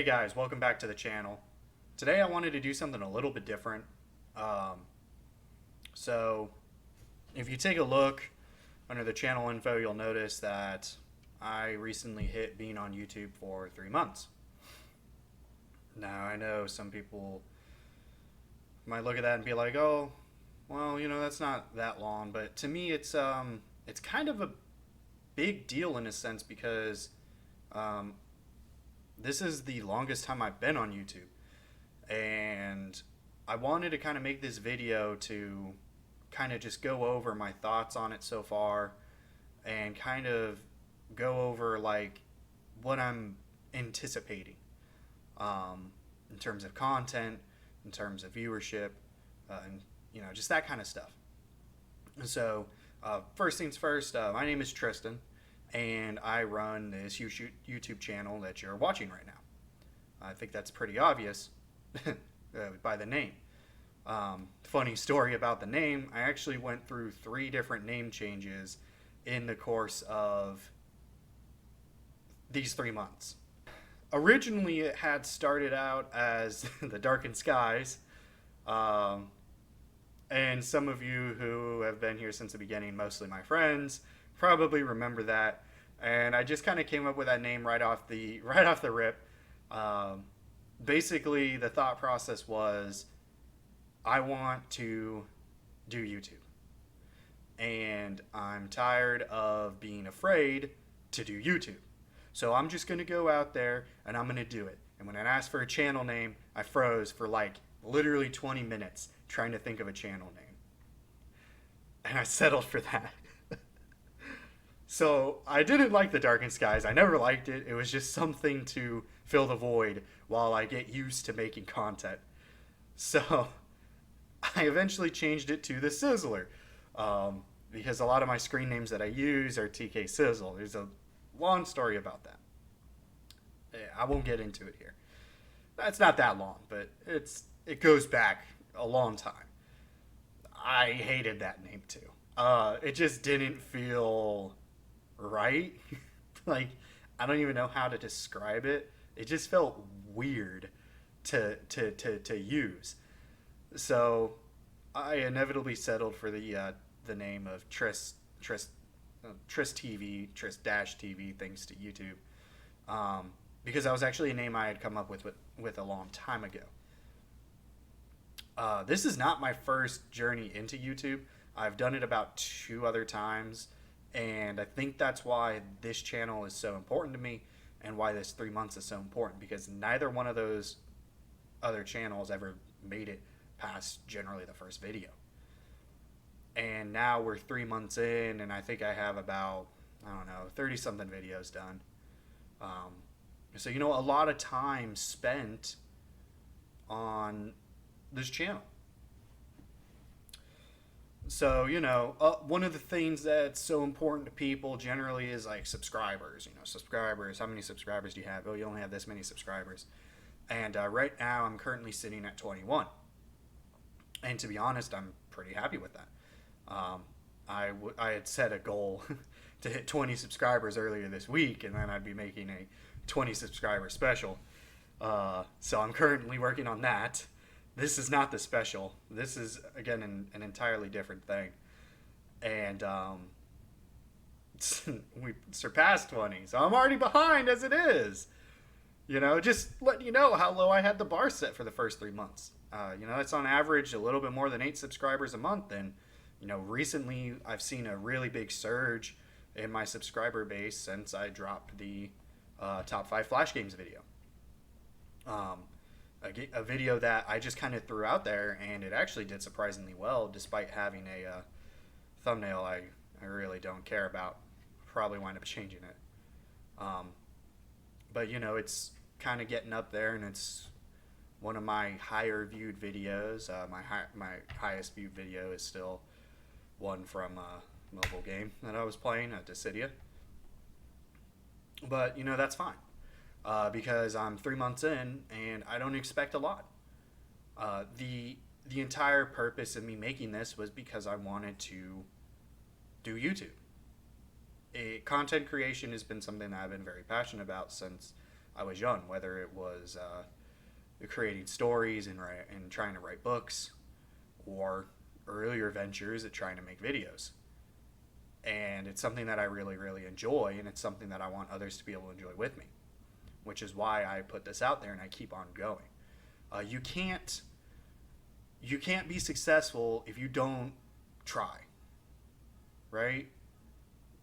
Hey guys, welcome back to the channel. Today I wanted to do something a little bit different. Um, so if you take a look under the channel info, you'll notice that I recently hit being on YouTube for 3 months. Now I know some people might look at that and be like, "Oh, well, that's not that long," but to me, it's kind of a big deal in a sense because um, this is the longest time I've been on YouTube. And I wanted to kind of make this video to kind of just go over my thoughts on it so far and kind of go over like what I'm anticipating in terms of content, in terms of viewership, and just that kind of stuff. So, first things first, my name is Tristan, and I run this YouTube channel that you're watching right now. I think that's pretty obvious by the name. Funny story about the name, I actually went through 3 different name changes in the course of these 3 months. Originally, it had started out as The Darkened Skies, um, and some of you who have been here since the beginning, mostly my friends, probably remember that. And I just kind of came up with that name right off the rip. Um, Basically, the thought process was I want to do YouTube. And I'm tired of being afraid to do YouTube. So I'm just going to go out there and I'm going to do it. And when I asked for a channel name, I froze for like literally 20 minutes trying to think of a channel name. And I settled for that. So I didn't like The Darkened Skies. I never liked it. It was just something to fill the void while I get used to making content. So I eventually changed it to The Sizzler um, because a lot of my screen names that I use are TK Sizzle. There's a long story about that. I won't get into it here. It's not that long, but it goes back a long time. I hated that name too. It just didn't feel right. Like, I don't even know how to describe it. It just felt weird to use. So I inevitably settled for the name of Tris TV, Tris Dash TV, thanks to YouTube, because that was actually a name I had come up with a long time ago. This is not my first journey into YouTube. I've done it about 2 other times, and I think that's why this channel is so important to me and why this 3 months is so important, because neither one of those other channels ever made it past generally the first video. And now we're 3 months in, and I think I have about, I don't know, 30 something videos done. Um, so, a lot of time spent on this channel. So, one of the things that's so important to people generally is like subscribers. Subscribers. How many subscribers do you have? Oh, you only have this many subscribers. And right now, I'm currently sitting at 21. And to be honest, I'm pretty happy with that. Um, I had set a goal to hit 20 subscribers earlier this week, and then I'd be making a 20 subscriber special. So I'm currently working on that. This is not the special. This is, again, an entirely different thing. And we surpassed 20, so I'm already behind as it is. Just letting you know how low I had the bar set for the first 3 months. That's on average a little bit more than 8 subscribers a month. And, recently I've seen a really big surge in my subscriber base since I dropped the top 5 Flash games video. Um, a video that I just kind of threw out there, and it actually did surprisingly well, despite having a thumbnail I really don't care about. Probably wind up changing it. Um, but it's kind of getting up there, and it's one of my higher viewed videos. My highest viewed video is still one from a mobile game that I was playing at Dissidia. But that's fine because I'm 3 months in and I don't expect a lot. The entire purpose of me making this was because I wanted to do YouTube. Content creation has been something that I've been very passionate about since I was young, whether it was creating stories and trying to write books, or earlier ventures at trying to make videos. And it's something that I really, really enjoy, and it's something that I want others to be able to enjoy with me, which is why I put this out there and I keep on going. You can't be successful if you don't try, right?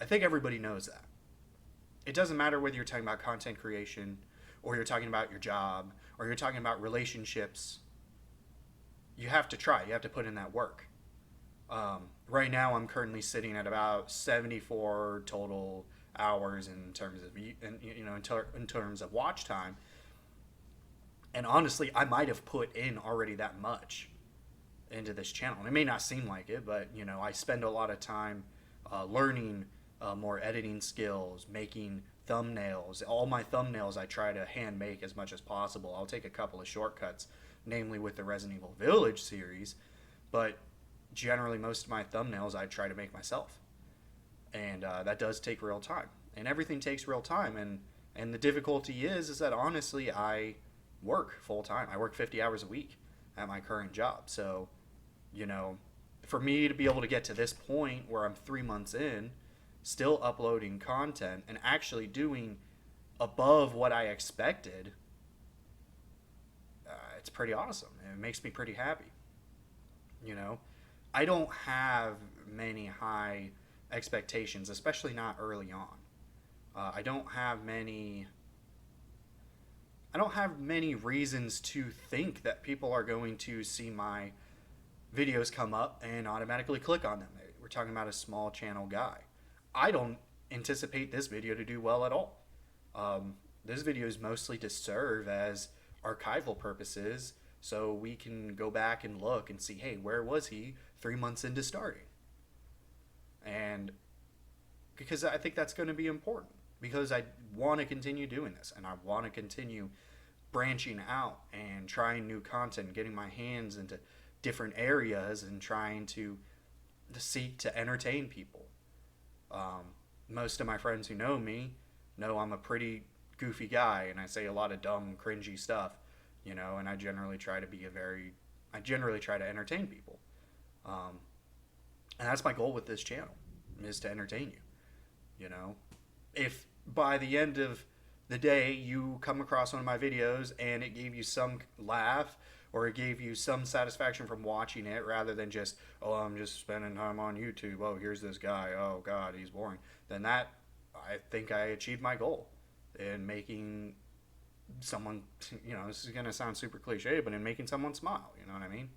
I think everybody knows that. It doesn't matter whether you're talking about content creation, or you're talking about your job, or you're talking about relationships. You have to try. You have to put in that work. Right now, I'm currently sitting at about 74 total hours in terms of in terms of watch time. And honestly, I might have put in already that much into this channel. And it may not seem like it, but I spend a lot of time learning more editing skills, making thumbnails. All my thumbnails I try to hand make as much as possible. I'll take a couple of shortcuts, namely with the Resident Evil Village series, but generally most of my thumbnails I try to make myself. And that does take real time. And everything takes real time. And the difficulty is that honestly, I work full time. I work 50 hours a week at my current job. So, for me to be able to get to this point where I'm 3 months in, still uploading content and actually doing above what I expected, it's pretty awesome. It makes me pretty happy. I don't have many high expectations, especially not early on. I don't have many reasons to think that people are going to see my videos come up and automatically click on them. We're talking about a small channel guy. I don't anticipate this video to do well at all. This video is mostly to serve as archival purposes, so we can go back and look and see, hey, where was he 3 months into starting? And because I think that's going to be important, because I want to continue doing this, and I want to continue branching out and trying new content, getting my hands into different areas and trying to seek to entertain people. Most of my friends who know me know I'm a pretty goofy guy, and I say a lot of dumb, cringy stuff, and I generally try to entertain people. And that's my goal with this channel, is to entertain you. If by the end of the day you come across one of my videos and it gave you some laugh, or it gave you some satisfaction from watching it, rather than just, oh, I'm just spending time on YouTube, oh, here's this guy, oh god, he's boring, then I think I achieved my goal in making someone, this is going to sound super cliche, but in making someone smile, you know what I mean?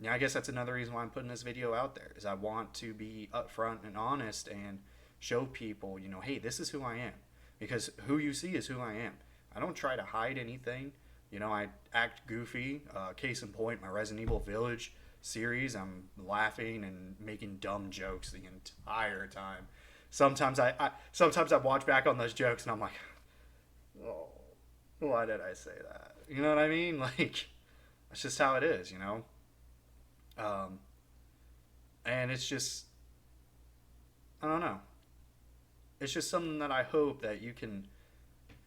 I guess that's another reason why I'm putting this video out there, is I want to be upfront and honest and show people, hey, this is who I am. Because who you see is who I am. I don't try to hide anything. I act goofy. Case in point, my Resident Evil Village series, I'm laughing and making dumb jokes the entire time. Sometimes I watch back on those jokes and I'm like, oh, why did I say that? You know what I mean? Like, that's just how it is, And it's just, I don't know. It's just something that I hope that you can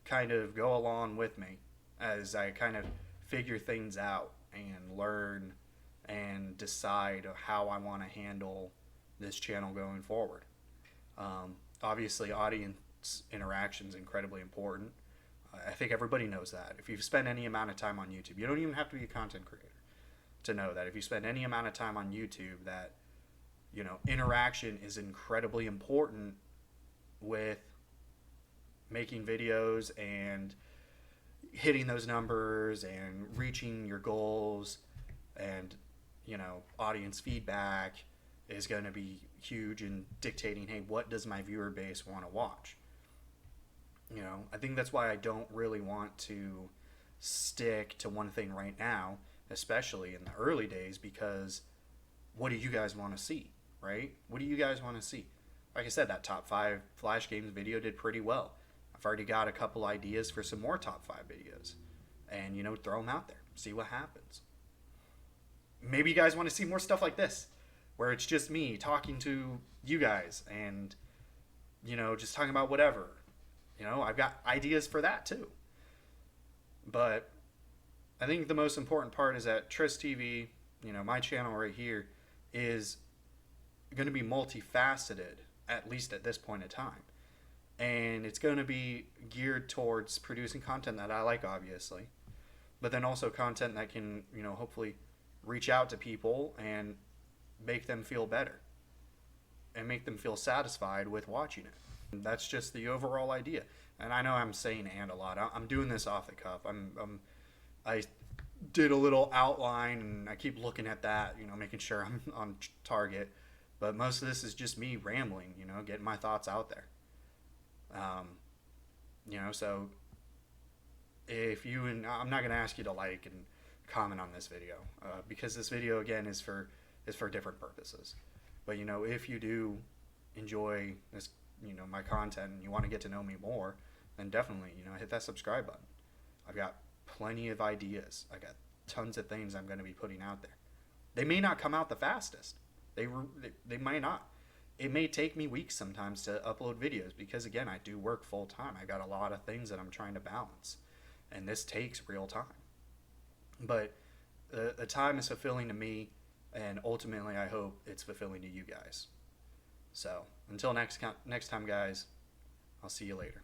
kind of go along with me as I kind of figure things out and learn and decide how I want to handle this channel going forward. Obviously, audience interaction is incredibly important. I think everybody knows that. If you've spent any amount of time on YouTube, you don't even have to be a content creator to know that. If you spend any amount of time on YouTube, that interaction is incredibly important with making videos and hitting those numbers and reaching your goals. And audience feedback is going to be huge in dictating, hey, what does my viewer base want to watch? I think that's why I don't really want to stick to one thing right now, especially in the early days, because what do you guys want to see, right? What do you guys want to see? Like I said, that top 5 Flash Games video did pretty well. I've already got a couple ideas for some more top 5 videos. And, throw them out there. See what happens. Maybe you guys want to see more stuff like this, where it's just me talking to you guys and, just talking about whatever. I've got ideas for that too. But I think the most important part is that Trist TV, my channel right here, is going to be multifaceted, at least at this point in time. And it's going to be geared towards producing content that I like, obviously, but then also content that can, hopefully reach out to people and make them feel better and make them feel satisfied with watching it. And that's just the overall idea. And I know I'm saying "and" a lot. I'm doing this off the cuff. I did a little outline and I keep looking at that, making sure I'm on target. But most of this is just me rambling, getting my thoughts out there. So if you and I'm not going to ask you to like and comment on this video because this video again is for different purposes. But if you do enjoy this, my content and you want to get to know me more, then definitely hit that subscribe button. I've got plenty of ideas. I got tons of things I'm going to be putting out there. They may not come out the fastest. They might not. It may take me weeks sometimes to upload videos because again, I do work full time. I got a lot of things that I'm trying to balance, and this takes real time. But the time is fulfilling to me, and ultimately, I hope it's fulfilling to you guys. So until next time, guys, I'll see you later.